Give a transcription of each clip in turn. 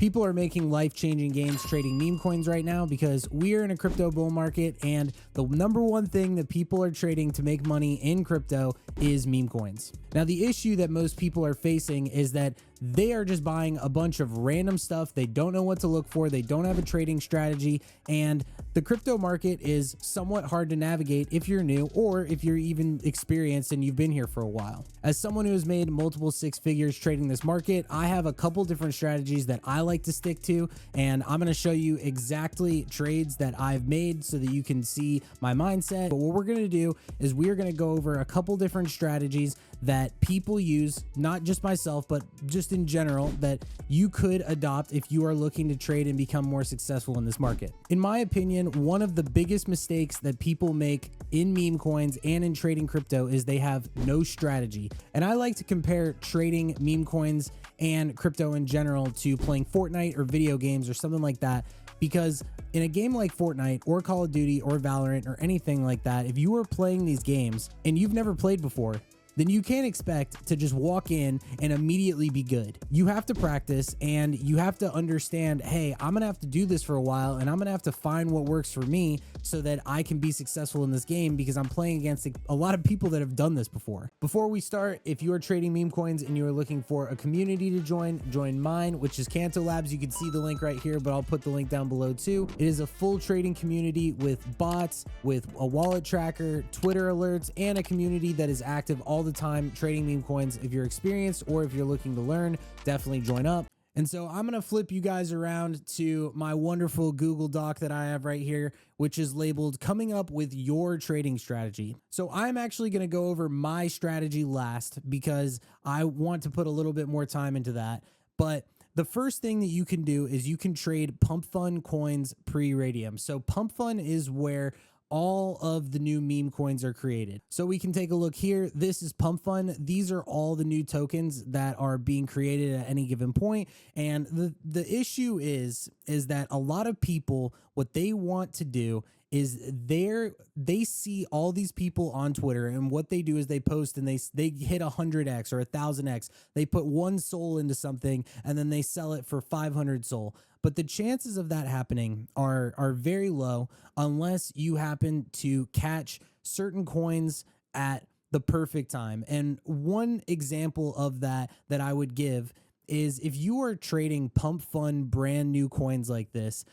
People are making life-changing gains trading meme coins right now because we're in a crypto bull market, and the number one thing that people are trading to make money in crypto is meme coins. Now, the issue that most people are facing is that they are just buying a bunch of random stuff. They don't know what to look for. They don't have a trading strategy, and the crypto market is somewhat hard to navigate if you're new or if you're even experienced and you've been here for a while. As someone who has made multiple six figures trading this market, I have a couple different strategies that I like to stick to, and I'm going to show you exactly trades that I've made so that you can see my mindset. But what we're going to do is we're going to go over a couple different strategies that people use, not just myself, but just in general, that you could adopt if you are looking to trade and become more successful in this market. In my opinion, one of the biggest mistakes that people make in meme coins and in trading crypto is they have no strategy. And I like to compare trading meme coins and crypto in general to playing Fortnite or video games or something like that, because in a game like Fortnite or Call of Duty or Valorant or anything like that, if you are playing these games and you've never played before, then you can't expect to just walk in and immediately be good. You have to practice, and you have to understand, hey, I'm gonna have to do this for a while, and I'm gonna have to find what works for me so that I can be successful in this game, because I'm playing against a lot of people that have done this before. Before we start, if you are trading meme coins and you are looking for a community to join mine, which is Canto Labs. You can see the link right here, but I'll put the link down below too. It is a full trading community with bots, with a wallet tracker, Twitter alerts, and a community that is active all the time trading meme coins. If you're experienced or if you're looking to learn, definitely join up. And so I'm going to flip you guys around to my wonderful Google Doc that I have right here, which is labeled coming up with your trading strategy. So I'm actually going to go over my strategy last because I want to put a little bit more time into that. But the first thing that you can do is you can trade Pump Fund coins pre-Raydium. So Pump Fund is where all of the new meme coins are created. So we can take a look here. This is Pump Fund. These are all the new tokens that are being created at any given point. And the issue is that a lot of people, what they want to do is they see all these people on Twitter, and what they do is they post and they hit 100x or 1000x. They put one soul into something and then they sell it for 500 soul. But the chances of that happening are very low unless you happen to catch certain coins at the perfect time. And one example of that I would give is if you are trading Pump Fund brand new coins like this,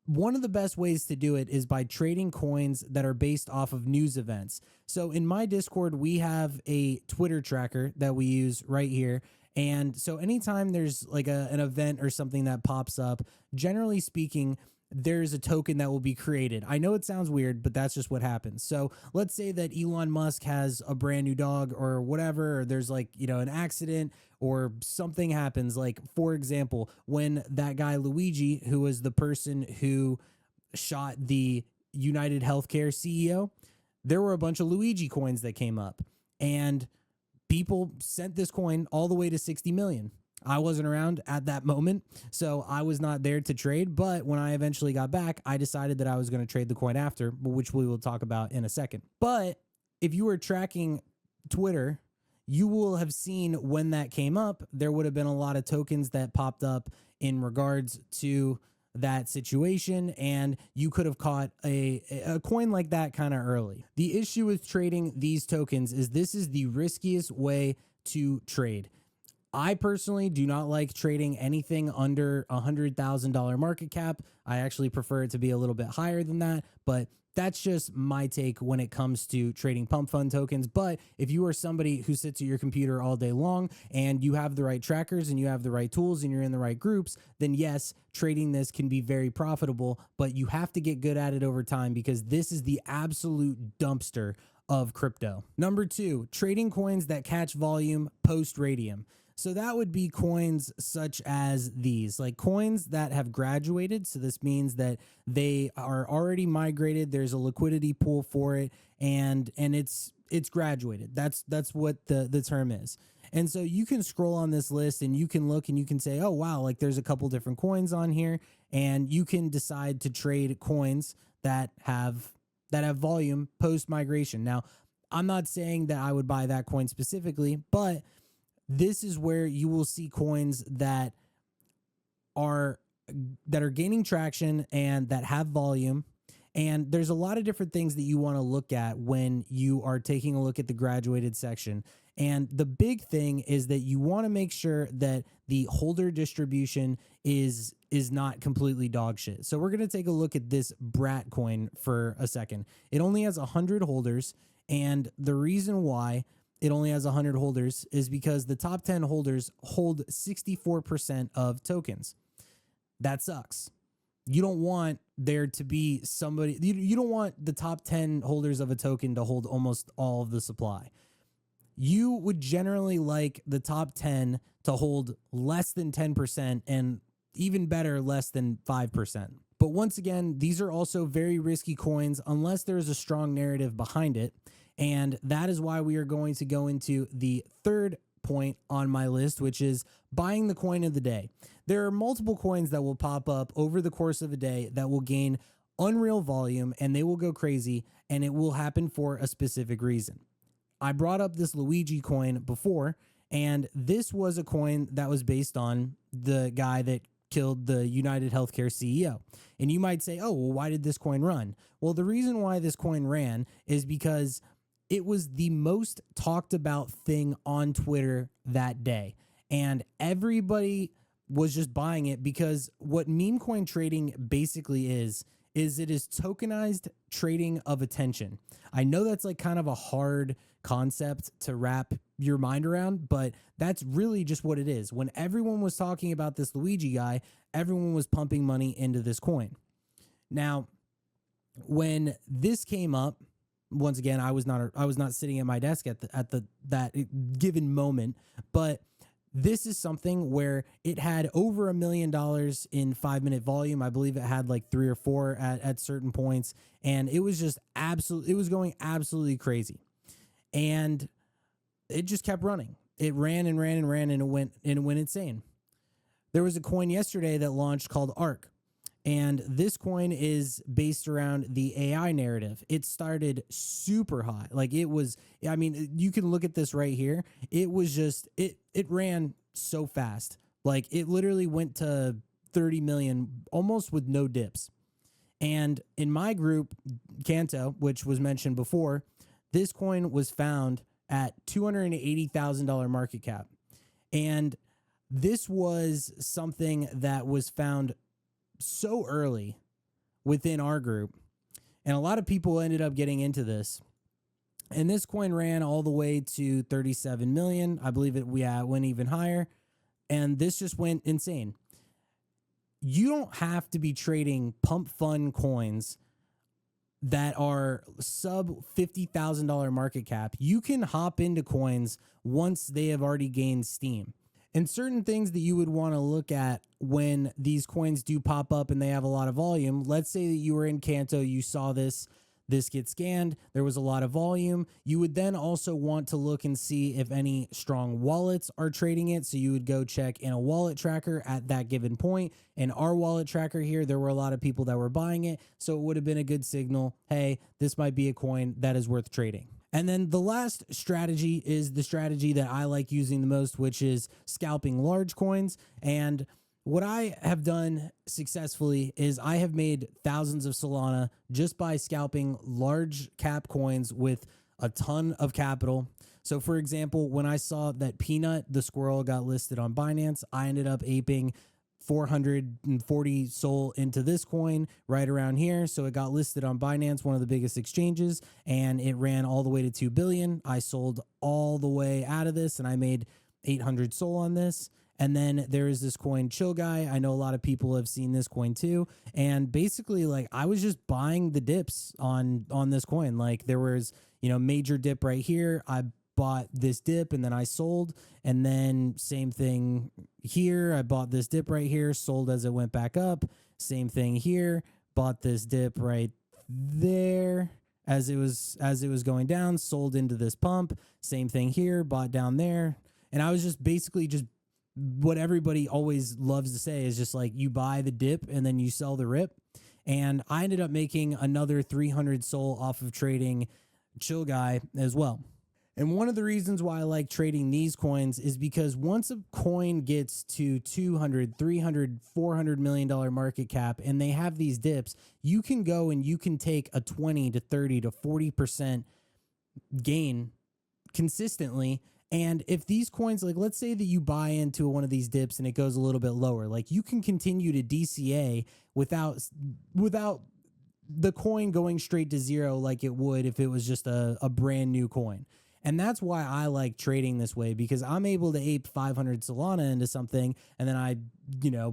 one of the best ways to do it is by trading coins that are based off of news events. So in my Discord, we have a Twitter tracker that we use right here. And so anytime there's like an event or something that pops up, generally speaking, there's a token that will be created. I know it sounds weird, but that's just what happens. So let's say that Elon Musk has a brand new dog or whatever, or there's like, an accident or something happens. Like, for example, when that guy Luigi, who was the person who shot the United Healthcare CEO, there were a bunch of Luigi coins that came up, and people sent this coin all the way to 60 million. I wasn't around at that moment, so I was not there to trade. But when I eventually got back, I decided that I was going to trade the coin after, which we will talk about in a second. But if you were tracking Twitter, you will have seen when that came up, there would have been a lot of tokens that popped up in regards to that situation, and you could have caught a coin like that kind of early. The issue with trading these tokens is this is the riskiest way to trade. I personally do not like trading anything under $100,000 market cap. I actually prefer it to be a little bit higher than that, but that's just my take when it comes to trading Pump Fund tokens. But if you are somebody who sits at your computer all day long and you have the right trackers and you have the right tools and you're in the right groups, then yes, trading this can be very profitable, but you have to get good at it over time, because this is the absolute dumpster of crypto. Number 2, trading coins that catch volume post-Raydium. So that would be coins such as these, like coins that have graduated. So this means that they are already migrated. There's a liquidity pool for it, and it's graduated. That's what the term is. And so you can scroll on this list and you can look and you can say, oh wow, like there's a couple different coins on here, and you can decide to trade coins that have volume post migration. Now, I'm not saying that I would buy that coin specifically, but this is where you will see coins that are gaining traction and that have volume. And there's a lot of different things that you want to look at when you are taking a look at the graduated section. And the big thing is that you want to make sure that the holder distribution is not completely dog shit. So we're going to take a look at this Brat coin for a second. It only has 100 holders. And the reason why it only has 100 holders is because the top 10 holders hold 64% of tokens. That sucks. You don't want there to be somebody, you don't want the top 10 holders of a token to hold almost all of the supply. You would generally like the top 10 to hold less than 10% and even better, less than 5%. But once again, these are also very risky coins unless there's a strong narrative behind it. And that is why we are going to go into the third point on my list, which is buying the coin of the day. There are multiple coins that will pop up over the course of a day that will gain unreal volume and they will go crazy, and it will happen for a specific reason. I brought up this Luigi coin before, and this was a coin that was based on the guy that killed the United Healthcare CEO. And you might say, oh, well, why did this coin run? Well, the reason why this coin ran is because it was the most talked about thing on Twitter that day. And everybody was just buying it because what meme coin trading basically is it is tokenized trading of attention. I know that's like kind of a hard concept to wrap your mind around, but that's really just what it is. When everyone was talking about this Luigi guy, everyone was pumping money into this coin. Now, when this came up, once again, I was not sitting at my desk at that given moment, but this is something where it had over $1 million in 5-minute volume. I believe it had like 3 or 4 at certain points, and it was just it was going absolutely crazy, and it just kept running. It ran and ran and ran, and it went insane. There was a coin yesterday that launched called ARK. And this coin is based around the AI narrative. It started super high. Like it was, I mean, you can look at this right here. It was just, it ran so fast. Like it literally went to 30 million almost with no dips. And in my group, Canto, which was mentioned before, this coin was found at $280,000 market cap. And this was something that was found so early within our group, and a lot of people ended up getting into this, and this coin ran all the way to 37 million. I believe it went even higher, and this just went insane. You don't have to be trading pump fun coins that are sub $50,000 market cap. You can hop into coins once they have already gained steam. And certain things that you would want to look at when these coins do pop up and they have a lot of volume. Let's say that you were in Canto, you saw this get scanned, there was a lot of volume. You would then also want to look and see if any strong wallets are trading it. So you would go check in a wallet tracker at that given point. In our wallet tracker here, there were a lot of people that were buying it. So it would have been a good signal. Hey, this might be a coin that is worth trading. And then the last strategy is the strategy that I like using the most, which is scalping large coins. And what I have done successfully is I have made thousands of Solana just by scalping large cap coins with a ton of capital. So for example, when I saw that Peanut, the squirrel, got listed on Binance, I ended up aping 440 SOL into this coin right around here. So it got listed on Binance, one of the biggest exchanges, and it ran all the way to 2 billion. I sold all the way out of this and I made 800 SOL on this. And then there is this coin Chill Guy. I know a lot of people have seen this coin too. And basically, like, I was just buying the dips on this coin. Like there was, major dip right here. I bought this dip and then I sold, and then same thing here. I bought this dip right here, sold as it went back up. Same thing here, bought this dip right there as it was going down, sold into this pump. Same thing here, bought down there. And I was just basically just what everybody always loves to say is just like you buy the dip and then you sell the rip. And I ended up making another 300 SOL off of trading Chill Guy as well. And one of the reasons why I like trading these coins is because once a coin gets to 200, 300, 400 million dollar market cap and they have these dips, you can go and you can take a 20 to 30 to 40% gain consistently. And if these coins, like let's say that you buy into one of these dips and it goes a little bit lower, like you can continue to DCA without the coin going straight to zero like it would if it was just a brand new coin. And that's why I like trading this way, because I'm able to ape 500 Solana into something and then I,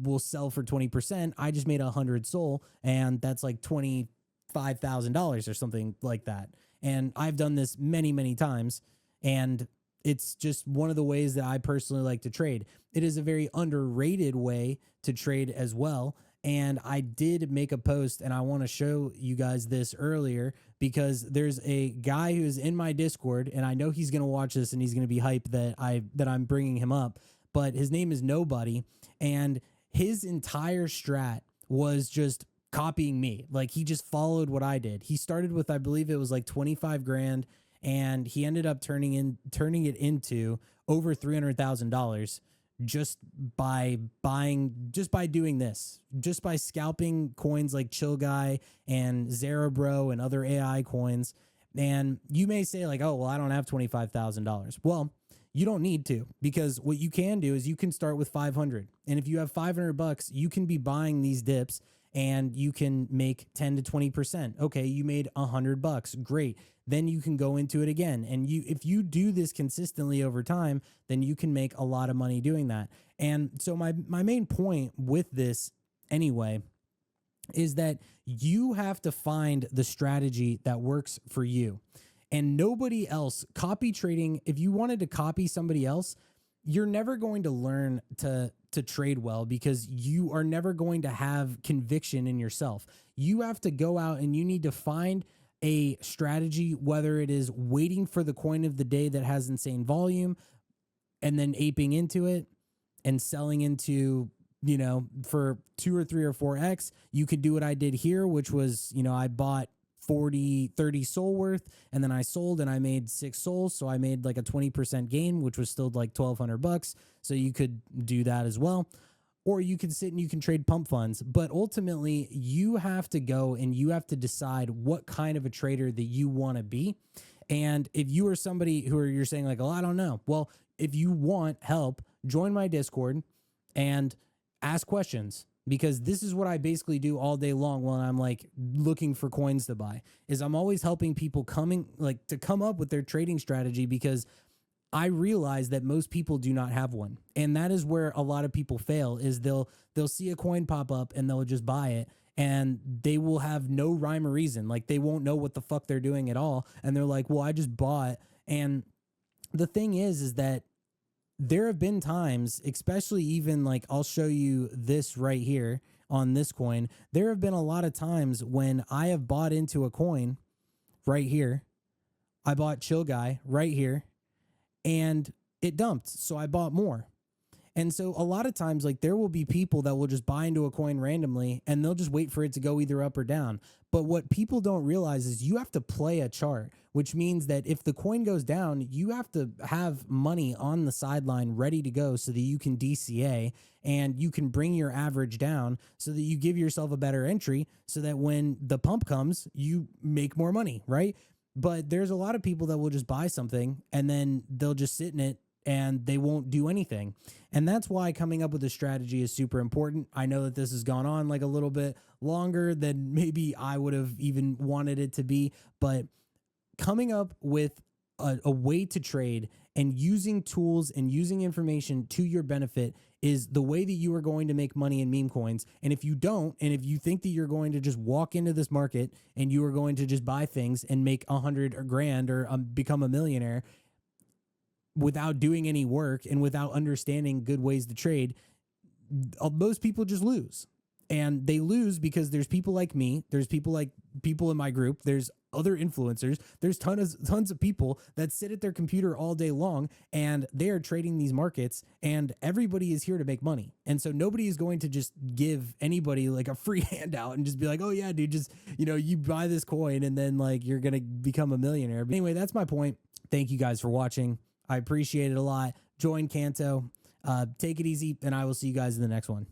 will sell for 20%. I just made 100 Sol and that's like $25,000 or something like that. And I've done this many, many times. And it's just one of the ways that I personally like to trade. It is a very underrated way to trade as well. And I did make a post and I want to show you guys this earlier because there's a guy who's in my Discord and I know he's going to watch this and he's going to be hyped that I'm bringing him up, but his name is Nobody. And his entire strat was just copying me. Like he just followed what I did. He started with, I believe it was like 25 grand and he ended up turning it into over $300,000 just by doing this, just by scalping coins like Chill Guy and Bro and other AI coins. And you may say like, oh, well, I don't have $25,000. Well, you don't need to, because what you can do is you can start with 500. And if you have $500, you can be buying these dips and you can make 10 to 20%. Okay, you made $100. Great. Then you can go into it again. And if you do this consistently over time, then you can make a lot of money doing that. And so my main point with this anyway is that you have to find the strategy that works for you. And nobody else, copy trading, if you wanted to copy somebody else, you're never going to learn to trade well, because you are never going to have conviction in yourself. You have to go out and you need to find a strategy, whether it is waiting for the coin of the day that has insane volume and then aping into it and selling into, for 2 or 3 or 4x. You could do what I did here, which was, I bought 30 Sol worth and then I sold and I made 6 Sols. So I made like a 20% gain, which was still like $1,200. So you could do that as well. Or you can sit and you can trade pump funds. But ultimately, you have to go and you have to decide what kind of a trader that you want to be. And if you are somebody you're saying like, oh, I don't know. Well, if you want help, join my Discord and ask questions, because this is what I basically do all day long when I'm like looking for coins to buy, is I'm always helping people to come up with their trading strategy, because I realize that most people do not have one. And that is where a lot of people fail, is they'll see a coin pop up and they'll just buy it and they will have no rhyme or reason. Like they won't know what the fuck they're doing at all. And they're like, well, I just bought. And the thing is that there have been times, especially even like I'll show you this right here on this coin. There have been a lot of times when I have bought into a coin right here. I bought Chill Guy right here. And it dumped, so I bought more. And so a lot of times, like there will be people that will just buy into a coin randomly and they'll just wait for it to go either up or down. But what people don't realize is you have to play a chart, which means that if the coin goes down, you have to have money on the sideline ready to go so that you can DCA and you can bring your average down so that you give yourself a better entry so that when the pump comes, you make more money, right? But there's a lot of people that will just buy something and then they'll just sit in it and they won't do anything. And that's why coming up with a strategy is super important. I know that this has gone on like a little bit longer than maybe I would have even wanted it to be, but coming up with a way to trade and using tools and using information to your benefit is the way that you are going to make money in meme coins. And if you don't, and if you think that you're going to just walk into this market and you are going to just buy things and make 100 grand or become a millionaire without doing any work and without understanding good ways to trade, most people just lose. And they lose because there's people like me, there's people in my group, there's other influencers, there's tons of people that sit at their computer all day long and they are trading these markets, and everybody is here to make money. And so nobody is going to just give anybody like a free handout and just be like, oh yeah, dude, just, you buy this coin and then like you're going to become a millionaire. But anyway, that's my point. Thank you guys for watching. I appreciate it a lot. Join Canto. Take it easy, and I will see you guys in the next one.